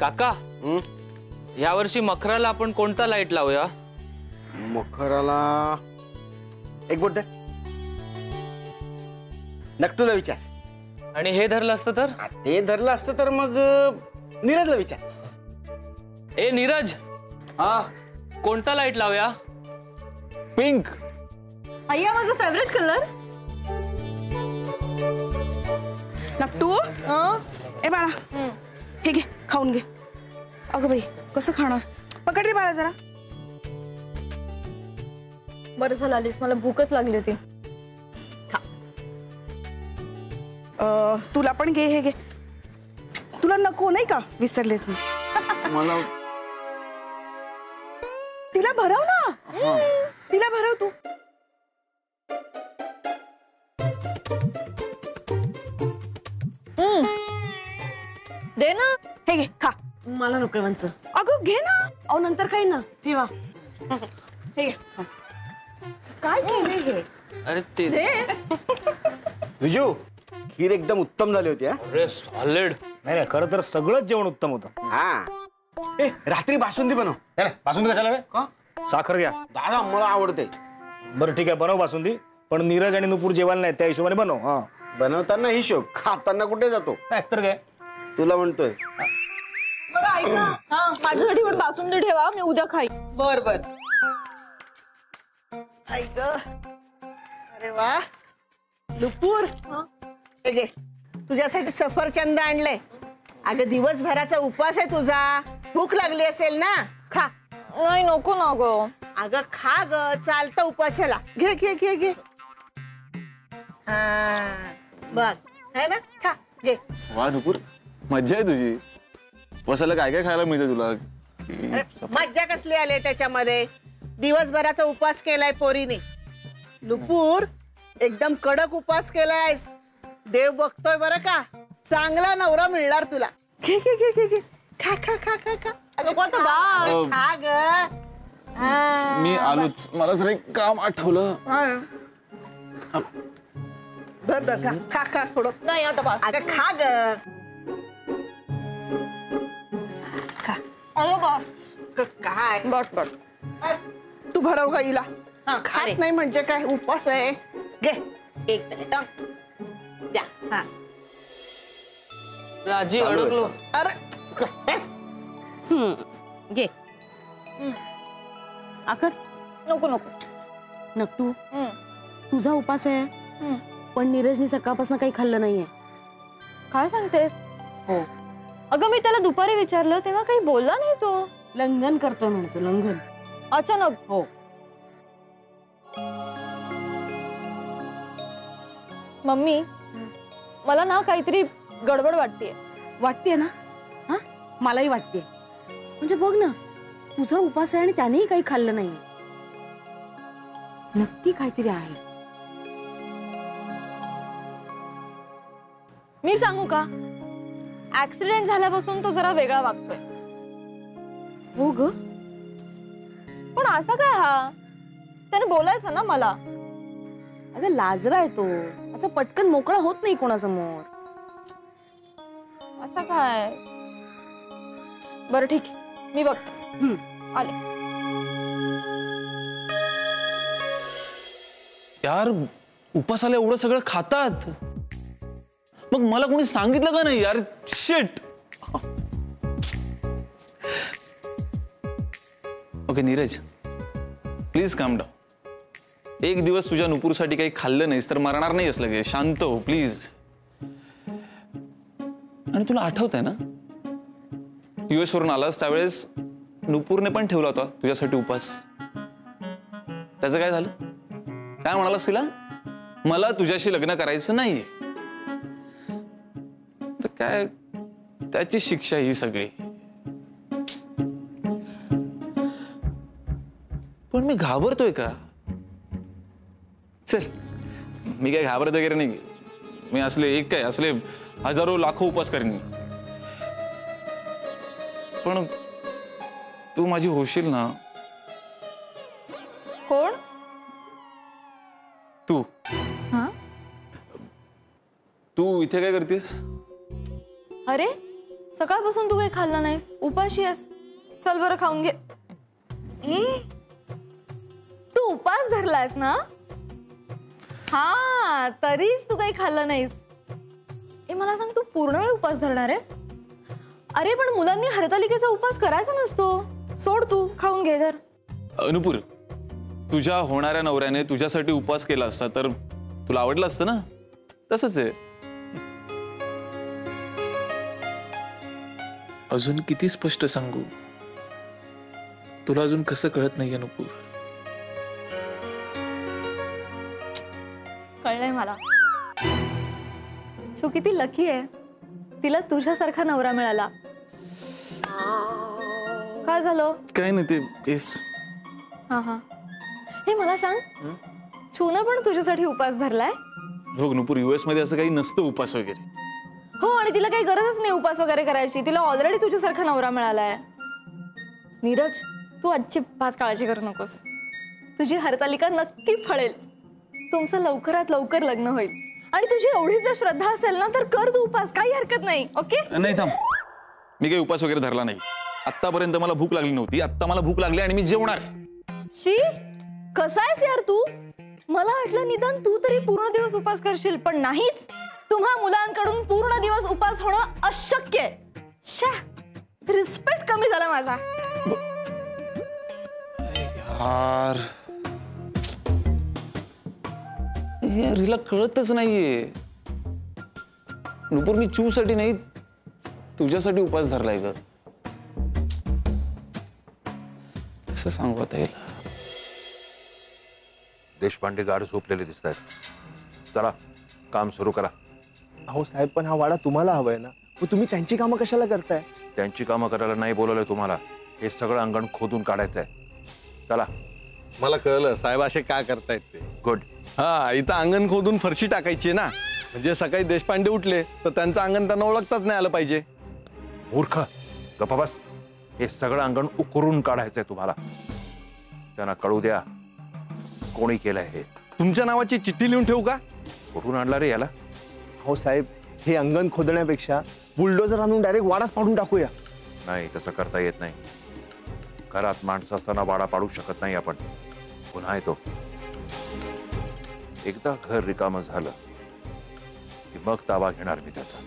काका या वर्षी मखराला आपण कोणता लाईट लावूया? मखराला एक बोट दे. नकटूला विचार. आणि हे धरलं असतं तर? ते धरलं असतं तर मग नीरजला विचार. ए नीरज, हा कोणता लाईट लावूया? पिंक. अय्या माझा फेवरेट कलर. नकटू ए बाळा हे घे खाऊन घे. अगं बाई कसं खाणार? पकड रे बाळा जरा. बरं झालं आलीस, मला भूकच लागली होती. तुला पण घे, हे घे. तुला नको नाही का? विसरलेस मी. मला तिला भरव ना. तिला भरव तू. दे ना. हे घे खा. मला नको म्हणचं. अगं घे ना. अहो नंतर काही ना ठेवा. हे घे. काय केले हे? अरे ते विजू खीर एकदम उत्तम झाली होती. अरे सॉलिड. नाही नाही, खरं तर सगळंच जेवण उत्तम होतं. हा ए रात्री बासुंदी बनव. नाही बासुंदी कशाला रे? का? साखर घ्या. दादा मला आवडते. बरं ठीक आहे, बनव बासुंदी. पण नीरज आणि नुपूर जेवायला नाही, त्या हिशोबाने बनव. हा बनवताना हिशोब, खाताना कुठे जातो? तर काय तुला म्हणतोय. बरं ऐक ना, माझ्यासाठी पण बासुंदी ठेवा, मी उद्या खाईन. बर बर. ऐक अरे वा नुपूर, हे घे तुझ्यासाठी सफरचंद आणलंय. अगं दिवसभराचा उपवास आहे तुझा, भूक लागली असेल ना, खा. नाही नको ना गो. अगं खा ग, चालतं उपवासाला. घे घे घे घे. हा बघ है ना, खा घे. वा नुपूर, मज्जा आहे तुझी. बसायला काय काय खायला मिळतं तुला? अरे, मज्जा कसली आले त्याच्यामध्ये? दिवसभराचा उपवास केलाय पोरीने. नुपूर एकदम कडक उपवास केलायस. देव बघतोय बरं का, चांगला नवरा मिळणार तुला. घे घे घे घे घे. खा खा खा खा खा. अगं कोणतं बाळ? खा ग. मी आलोच, मला जरा एक काम आठवलं. धर धर खा खा खा थोडं. नाही आता बस. अगं खा ग. खा. अरे बा. काय बस बस. तू भरव का हिला? खात नाही म्हणजे काय, उपवास आहे. घे एक मिनिट द्या. हा आजी अडकलो. अरे घे. आकर नको नको. नकटू तुझा उपास आहे, पण नीरजनी सकाळपासून काही खाल्लं नाहीये. काय सांगतेस? हो, अगं मी त्याला दुपारी विचारलं तेव्हा काही बोलला नाही तो. लंघन करतोय म्हणतो. लंघन अचानक? हो. मम्मी मला ना काहीतरी गडबड वाटतेय. वाटतेय ना? हा मलाही वाटतेय. म्हणजे बघ ना, तुझा उपास आहे आणि त्यानेही काही खाल्लं नाहीये. नक्की काहीतरी आहे. मी सांगू का, ऍक्सिडेंट झाल्यापासून तो जरा वेगळा वागतोय. हो ग, पण असा काय हा? त्याने बोलायचं ना मला. अगं लाजरा आहे तो, असं पटकन मोकळा होत नाही कोणासमोर. असं काय? बरं ठीक आहे, मी बघते. आले. यार उपासाला एवढं सगळं खातात, मग मला कोणी सांगितलं का नाही यार? शिट. ओके नीरज, प्लीज काम डाऊन. एक दिवस तुझ्या नुपूरसाठी काही खाल्लं नाहीस तर मरणार नाही असलं की. शांत हो प्लीज. आणि तुला आठवतंय ना, US वरून आलास त्यावेळेस नुपूरने पण ठेवला होता तुझ्यासाठी उपास. त्याचं काय झालं? काय म्हणालास तिला? मला तुझ्याशी लग्न करायचं नाहीये. तर काय त्याची शिक्षा ही सगळी. पण मी घाबरतोय का? चल, मी काय घाबरत वगैरे नाही. मी असले हजारो लाखो उपास करेन. पण तू माझी होशील ना? कोण? तू. तू इथे काय करतेस? अरे सकाळपासून तू काही खाल्लं नाहीस, उपाशी आहेस. चल बरं खाऊन घे. तू उपास धरलायस ना? हा, तरीच तू काही खाल्लं नाहीस. मला सांग, तू पूर्ण वेळ उपास धरणार आहेस? अरे पण मुलांनी हरतालिकेचा उपास करायचा नसतो. सोड, तू खाऊन घे. धर. नुपूर, तुझ्या होणाऱ्या नवऱ्याने तुझ्यासाठी उपवास केला असता तर तुला आवडलं असतं ना? तसंच आहे. अजून किती स्पष्ट सांगू? तुला अजून कसं कळत नाहीये नुपूर? कळलंय मला. तू किती लकी आहे, तिला तुझ्यासारखा नवरा मिळाला. काय झालं? काय नाही, ते केस. हा हा. हे मला सांग, छूनं पण तुझ्यासाठी उपास धरलाय? हो नुपूर, US मध्ये असं काही नसतं उपास वगैरे. हो, आणि तिला काही गरजच नाही उपास वगैरे करायची. तिला ऑलरेडी तुझ्यासारखा नवरा मिळालाय. नीरज, तू अजिबात काळजी करू नकोस. तुझी हरतालिका नक्की फळेल. तुमचं लवकरात लवकर लग्न होईल. आणि तुझी एवढी जर श्रद्धा असेल ना तर कर तू उपास, काही हरकत नाही. ओके? नाही, थांब. मी काही उपास वगैरे धरला नाही. आतापर्यंत मला भूक लागली नव्हती. आता मला भूक लागली आणि मी जेवणार. शी, कसा आहेस यार तू? मला वाटलं निदान तू तरी पूर्ण दिवस उपास करशील, पण नाहीच. तुम्हा मुलांकडून पूर्ण दिवस उपास होणं अशक्य आहे. रिस्पेक्ट कमी झाला माझा. यार, हिला कळतच नाहीये. नुपूर, मी चूसाठी नाही तुझ्यासाठी उपास धरलाय ग. कसं सांगू आता हिला? देशपांडे गाढ झोपलेले दिसत आहेत. चला, काम सुरू करा. अहो साहेब, पण हा वाडा तुम्हाला हवाय ना? तुम्ही त्यांची कामं कशाला करताय? त्यांची कामं करायला नाही बोलवलंय तुम्हाला. हे सगळं अंगण खोदून काढायचं आहे. चला. मला कळलं साहेब असे काय करतायत ते. गुड. हा, इथं अंगण खोदून फरशी टाकायची ना, म्हणजे सकाळी देशपांडे उठले तर त्यांचं अंगण त्यांना ओळखताच नाही आलं पाहिजे. मूर्ख, गप्पा बस. हे सगळं अंगण उकरून काढायचंय तुम्हाला. त्यांना कळू द्या कोणी केलंय हे. तुमच्या नावाची चिठ्ठी लिहून ठेवू का? कुठून आणला रे याला? हो साहेब, हे अंगण खोदण्यापेक्षा बुलडोझर आणून डायरेक्ट वाडाच पाडून टाकूया. नाही, तसं करता येत नाही. घरात माणसं असताना वाडा पाडू शकत नाही आपण. पुन्हा येतो. एकदा घर रिकामं झालं की मग ताबा घेणार मी त्याचा.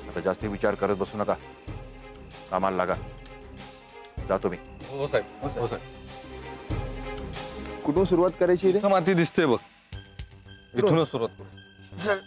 आता जास्ती विचार करत बसू नका. कामाला लागा. जातो मी. हो साहेब. हो साहेब. कुठून सुरुवात करायची रे? माती दिसते बघ, इथूनच सुरुवात करू. चल.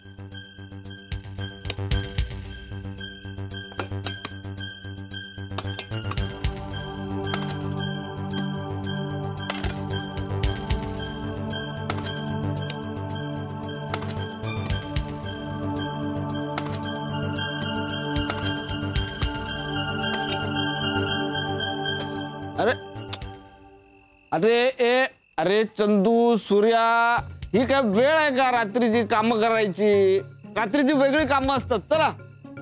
अरे अरे ए अरे चंदू, सूर्या, ही काय वेळ आहे का रात्रीची कामं करायची? रात्रीची वेगळी कामं असतात. चला,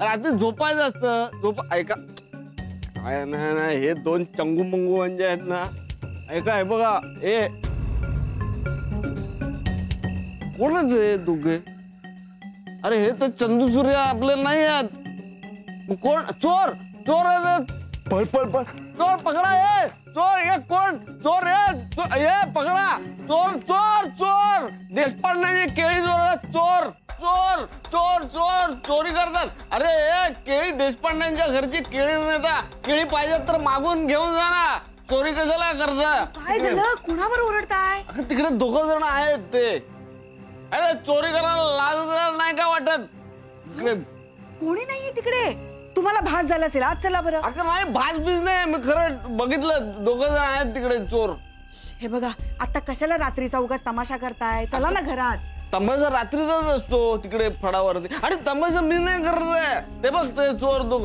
रात्री झोपायचं असतं. ऐका, काय ना हे दोन चंगू मंगू म्हणजे आहेत ना. ऐका, हे बघा, ए कोणच आहे दोघे? अरे हे तर चंदू सूर्या आपले नाही आहेत. कोण? चोर. चोर आहे. पळ पळ पळ. चोर पकडा. ए चोर, ये कोण? चोर ये पकडा. चोर चोर चोर. देशपांडे केळी चोर. चोर चोर चोर चोर चोरी करतात. अरे केळी देशपांड्यांच्या घरची केळी नेता. केळी पाहिजे तर मागून घेऊन जा ना. चोरी कशाला करता? काय झालं? कुणावर ओरडताय? तिकडे दोघं जण आहेत ते. अरे चोरी करायला लाज नाही का वाटत? कोणी नाहीये तिकडे. तुम्हाला भास झाला असेल. आज चला बरं. अगं नाही, भास बीज नाही. मी खरं बघितलं. दोघं जण आहेत तिकडे चोर. हे बघा, आता कशाला रात्रीचा उगाच तमाशा करताय? चला ना घरात. तमाशा रात्रीचाच असतो तिकडे फडावरती. आणि तमाशा मी नाही करत आहे. ते बघ, ते चोर बघ.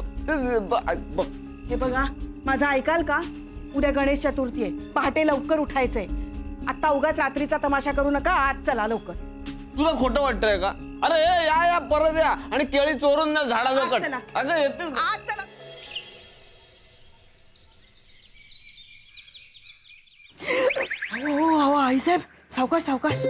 हे बघा, माझं ऐकाल का? उद्या गणेश चतुर्थी आहे. पहाटे लवकर उठायचंय. आता उगाच रात्रीचा तमाशा करू नका. आज चला लवकर. तुला खोटं वाटतंय का? अरे या परत या आणि केळी चोरून द्या झाडासकट. अगं येतील. आज चला. हो आईसाहेब, सावकाश सावकाश.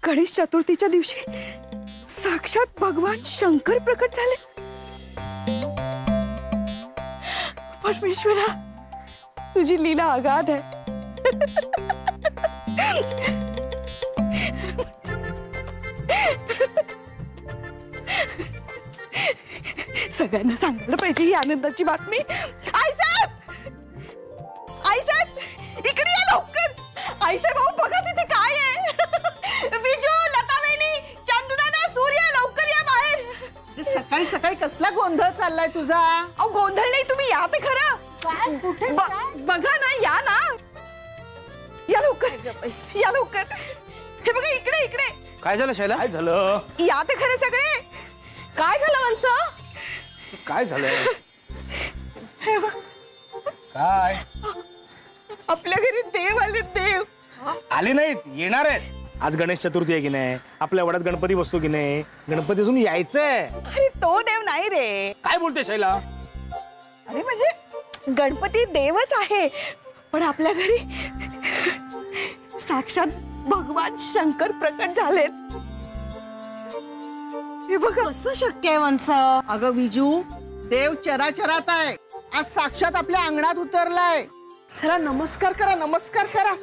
गणेश चतुर्थीच्या दिवशी साक्षात भगवान शंकर प्रकट झाले. परमेश्वरा, तुझी लीला अगाध आहे. सगळ्यांना सांगायला पाहिजे ही आनंदाची बातमी. आईसाहेब, आईसाहेब, इकडे या लवकर. आईसाहेब, अहो बघा तिथे काय आहे. विजू, लता वहिनी, चंदुदादा, सूर्य, लवकर या बाहेर. सकाळी सकाळी कसला गोंधळ चाललाय तुझा? अहो गोंधळ नाही, तुम्ही या ते खरं. बघा ना, या ना, या लवकर, या लवकर. हे बघा इकडे, इकडे. काय झालं शैला? काय झालं? या ते खरे सगळे. काय झालं वंश? काय झालं? काय? आपल्या घरी देव आले. देव आले नाहीत, येणार आहेत. आज गणेश चतुर्थी आहे की नाही, आपल्या वडात गणपती बसतो की नाही, गणपती अजून यायचंय. अरे तो देव नाही रे. काय बोलते शैला? अरे म्हणजे गणपती देवच आहे, पण आपल्या घरी साक्षात भगवान शंकर प्रकट झालेत. हे बघा. कसं शक्य आहे वंश? अगं विजू, देव चराचरात आहे. आज साक्षात आपल्या अंगणात उतरलाय. चला नमस्कार करा, नमस्कार करा.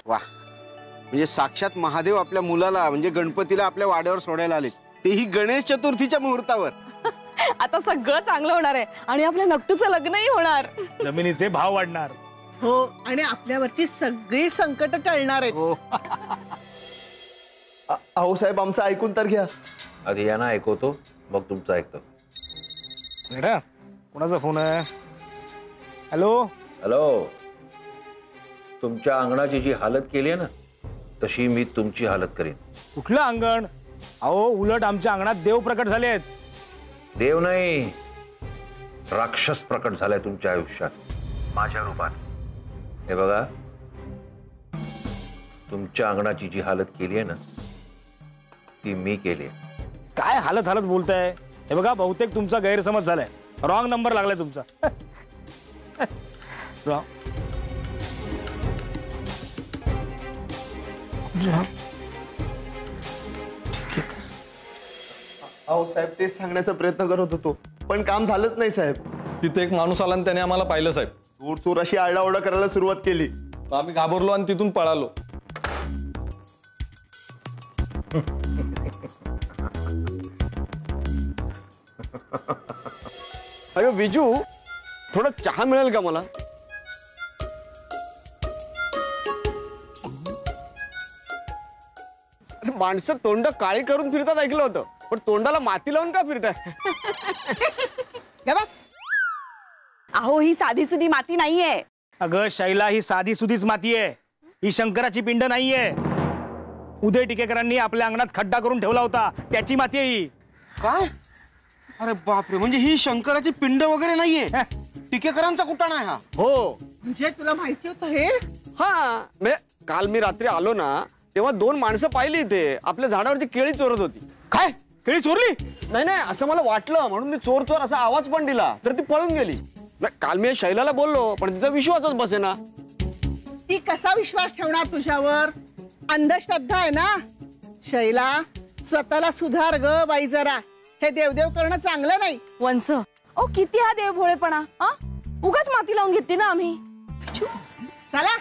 वा, म्हणजे साक्षात महादेव आपल्या मुलाला म्हणजे गणपतीला आपल्या वाड्यावर सोडायला आले, तेही गणेश चतुर्थीच्या मुहूर्तावर. आता सगळं चांगलं होणार आहे आणि आपल्या नक्टूचं लग्नही होणार. जमिनीचे भाव वाढणार. हो, आणि आपल्यावरची सगळी संकट टळणार आहेत. अहो साहेब, आमचं ऐकून तर घ्या. आधी यांना ऐकवतो, मग तुमचं ऐकतो. मॅडम, कोणाचा फोन आहे? हॅलो. हॅलो. तुमच्या अंगणाची जी हालत केली आहे ना, तशी मी तुमची हालत करीन. कुठलं अंगण? अहो, उलट आमच्या अंगणात देव प्रकट झाले आहेत. देव नाही, राक्षस प्रकट झालाय तुमच्या आयुष्यात माझ्या रूपात. हे बघा, तुमच्या अंगणाची जी हालत केली आहे ना, ती मी केली. काय हालत हालत बोलताय? हे बघा, बहुतेक तुमचा गैरसमज झालाय. रॉंग नंबर लागलाय तुमचा. रॉंग. अहो साहेब, तेच सांगण्याचा प्रयत्न करत होतो, पण काम झालंच नाही साहेब. तिथे एक माणूस आला आणि त्याने आम्हाला पाहिलं साहेब. चोर चोर अशी आरडाओरडा करायला सुरुवात केली. आम्ही घाबरलो आणि तिथून पळालो. अरे विजू, थोडा चहा मिळेल का मला? माणसं तोंड काळी करून फिरतात ऐकलं होतं, पण तोंडाला माती लावून का फिरताय? बस. अहो, ही साधी सुधी माती नाहीये. अगं शैला, ही साधी सुधीच माती आहे. ही शंकराची पिंड नाहीये. उदय टिकेकरांनी आपल्या अंगणात खड्डा करून ठेवला होता, त्याची माती आहे ही. काय? अरे बापरे, म्हणजे ही शंकराची पिंड वगैरे नाहीये, टिकेकरांचा कुटाणा आहे हा. हो. म्हणजे तुला माहिती होतं हे? हा, काल मी रात्री आलो ना, तेव्हा 2 माणसं पाहिली इथे. आपल्या झाडावरची केळी चोरत होती. काय? केळी चोरली? नाही नाही, असं मला वाटलं म्हणून मी चोर चोर असा आवाज पण दिला, तर ती पळून गेली. काल मी शैलाला बोललो, पण तिचा विश्वासच बसेना. ती कसा विश्वास ठेवणार तुझ्यावर? अंधश्रद्धा आहे ना. शैला, स्वतःला सुधार ग बाई जरा. हे देवदेव करणं चांगलं नाही. वंश, ओ किती हा देव भोळेपणा. उगाच माती लावून घेते ना आम्ही. चला,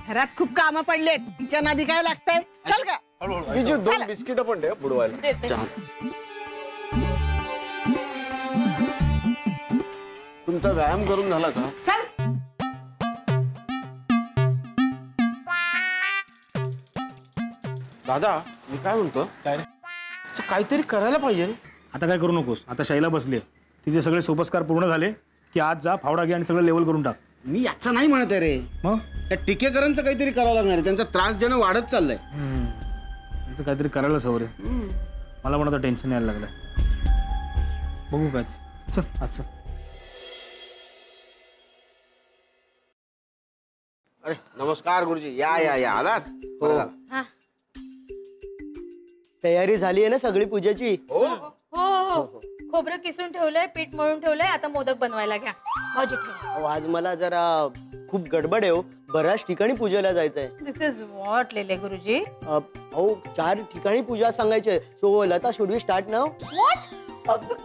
घरात खूप कामं पडलेत. तिच्या नादी काय लागतंय? चल का. विजू, 2 बिस्किट पण दे बुडवायला. चहा. तुमचा व्यायाम करून झाला का? चल. दादा, मी काय म्हणतो, काय रे? काहीतरी करायला पाहिजे. आता काय करू नकोस. आता शैला बसली, तिचे सगळे सोपस्कार पूर्ण झाले की आज जा, फावडा घे आणि सगळं लेवल करून टाक. मी याचं नाही म्हणत आहे रे. मग त्या टिकेकरांचं काहीतरी करावं लागणार आहे. त्यांचा त्रास देणं वाढत चाललंय. त्यांचं काहीतरी करायलाच हवं रे. मला पण आता टेन्शन यायला लागलंय. बघू काय. चल आज चल. अरे नमस्कार गुरुजी. या या या, आलात? हो. तयारी झाली आहे ना सगळी पूजेची? हो हो हो, खोबरं किसून ठेवलंय, पीठ मळून ठेवलंय, आता मोदक बनवायला घ्या. भाऊजी ठेवा. अहो, आज मला जरा खूप गडबड आहे हो. बऱ्याच ठिकाणी पूजेला जायचंय. दिस इज व्हॉट लेले गुरुजी. अहो 4 ठिकाणी पूजा सांगायचे. So Lata should we start now? What?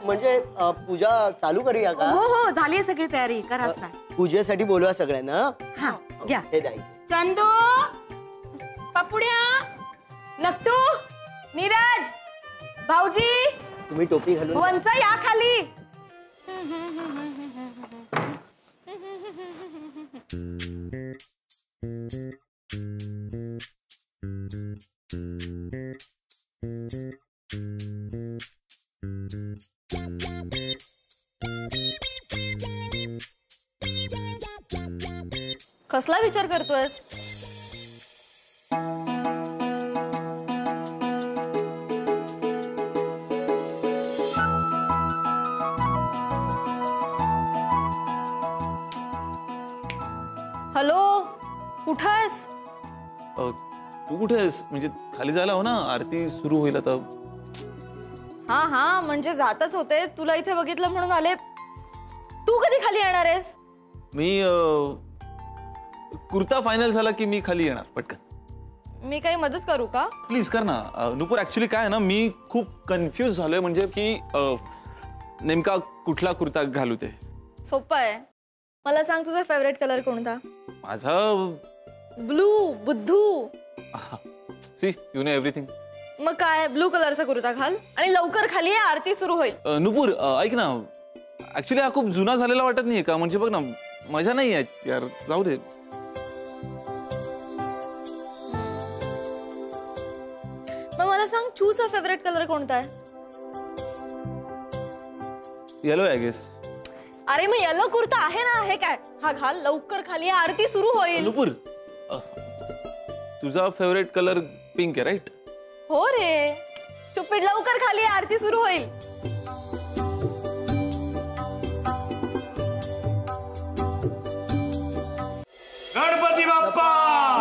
म्हणजे पूजा चालू करूया का? हो हो, झाली आहे सगळी तयारी. कराच ना. पूजेसाठी बोलवा सगळ्यांना. हा घ्या. हे द्या. चंदू, पपुड्या, नक्टू, नीरज, भाऊजी, तुम्ही टोपी घालून वंचा या खाली. कसला विचार करतोयस? हॅलो, कुठं आहेस? तू कुठे आहेस? म्हणजे खाली जायला हो ना, आरती सुरू होईल आता. हा हा, म्हणजे जातच होते, तुला इथे बघितलं म्हणून आले. तू कधी खाली येणार आहेस? मी कुर्ता फायनल झाला की मी खाली येणार पटकन. मी काही मदत करू का? प्लीज कर ना. नुपूर ऍक्च्युली काय आहे ना, मी खूप कन्फ्युज झालोय, म्हणजे की नेमका कुठला कुर्ता घालू ते. सोपं आहे. मला सांग, तुझा फेवरेट कलर कोणता? माझा ब्लू. बुद्धू. See you know everything. मग काय, ब्लू कलरचा कुर्ता घाल आणि लवकर खाली ये, आरती सुरू होईल. नुपूर ऐक ना, ऍक्च्युली हा खूप जुना झालेला वाटत नाहीये का? म्हणजे बघ ना, मजा नाही आहे यार, जाऊ दे. मग मला सांग, चूचा फेवरेट कलर कोणता आहे? Yellow I guess. अरे मग येलो कुर्ता आहे ना, हे काय? हा घाल, लवकर खाली ये, आरती सुरू होईल. नुपूर, तुझा फेवरेट कलर पिंक आहे राईट? हो रे. स्टुपिड, लवकर खाली ये, आरती सुरू होईल. गणपती बाप्पा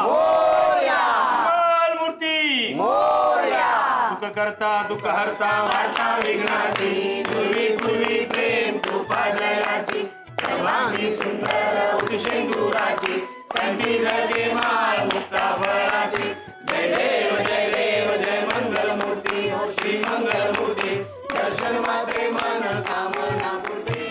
मोरया. मंगल मूर्ती मोरया. सुख करता दुःख हरता वार्ता विघ्नाची, पूर्वी पूर्वी प्रेम कृपा जयाची, सर्वांगी सुंदर उदिशेंदुराची, कंठी जगे माळ मुक्ता फळाची. जय देव जय देव जय मंगल मूर्ती, हो श्री मंगल मूर्ती, दर्शन मात्रे मन कामना पूर्ती.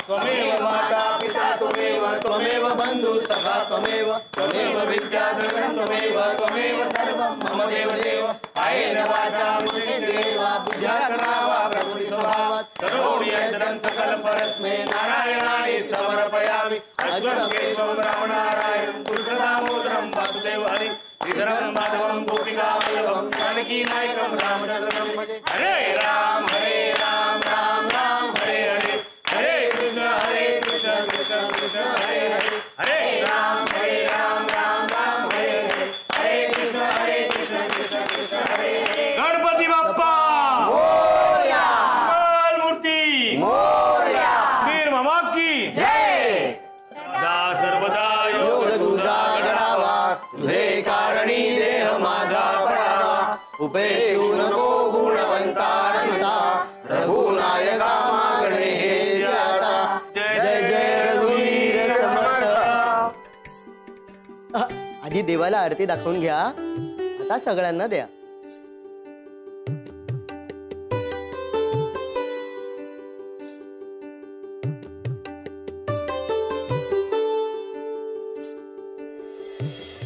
त्वमेव माता पिता त्वमेव, त्वमेव बंधु सखा त्वमेव, त्वमेव विद्या द्रविणं त्वमेव, त्वमेव सर्वं मम देव देव. कायेन वाचा मनसेन्द्रियेण वा बुद्ध्यात्मना वा प्रकृति स्वभावात् करोमि यज्ञं सकलं परस्मै नारायणाय समर्पयामि. अच्युतं केशवं राम नारायणं कृष्णदामोदरं वासुदेव हरिं श्रीधरं माधवं गोपिकावल्लभं जानकी नायकं रामचन्द्रं भजे. हरे राम राम राम हरे हरे, हरे कृष्ण कृष्ण कृष्ण हरे हरे, हरे राम राम राम हरे हरे, हरे कृष्ण कृष्ण कृष्ण हरे हरे. गणपती बाप्पा मोरया. मंगल मूर्ती मोरया. वीर मामा की जय. सदा सर्वदा योग तुझा घडावा, तुझे कारणी देह माझा पडावा. उपेक्षू नको गुणवंतानंता, रघुनायका मागणे हे जाता. जय जय रघुवीर समर्थ. आधी देवाला आरती दाखवून घ्या, आता सगळ्यांना द्या.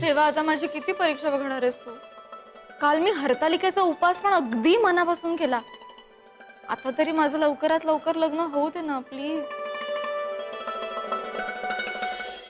तेव्हा आता माझी किती परीक्षा बघणार आहेस तू? काल मी हरतालिकेचा उपास पण अगदी मनापासून केला. आता तरी माझं लवकरात लवकर लग्न होऊ दे ना प्लीज.